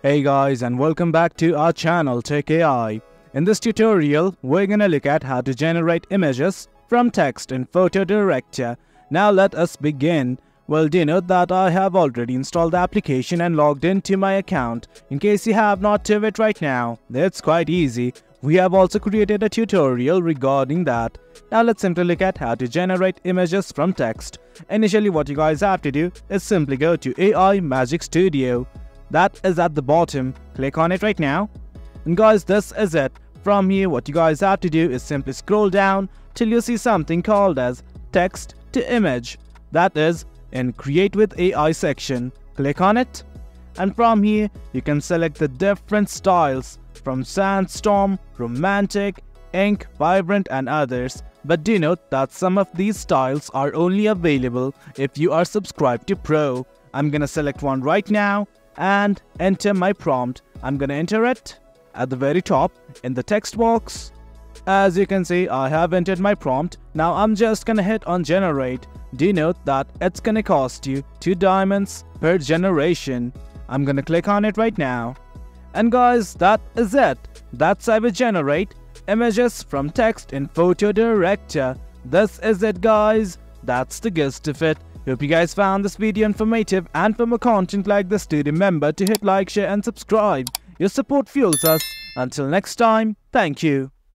Hey guys, and welcome back to our channel Tech AI. In this tutorial, we're gonna look at how to generate images from text in PhotoDirector. Now let us begin. Well, do note that I have already installed the application and logged into my account. In case you have not to it right now, it's quite easy. We have also created a tutorial regarding that. Now let's simply look at how to generate images from text. Initially, what you guys have to do is simply go to AI Magic Studio. That is at the bottom. Click on it right now. And guys, this is it. From here, what you guys have to do is simply scroll down till you see something called as text to image. That is in Create with AI section. Click on it. And from here, you can select the different styles from sandstorm, romantic, ink, vibrant and others. But do note that some of these styles are only available if you are subscribed to Pro. I'm gonna select one right now and enter my prompt. I'm gonna enter it at the very top in the text box. As you can see, I have entered my prompt. Now I'm just gonna hit on generate. Do note that it's gonna cost you 2 diamonds per generation. I'm gonna click on it right now. And guys, that is it. That's how we generate images from text in PhotoDirector. This is it guys. That's the gist of it. Hope you guys found this video informative, and for more content like this, do remember to hit like, share and subscribe. Your support fuels us. Until next time, thank you.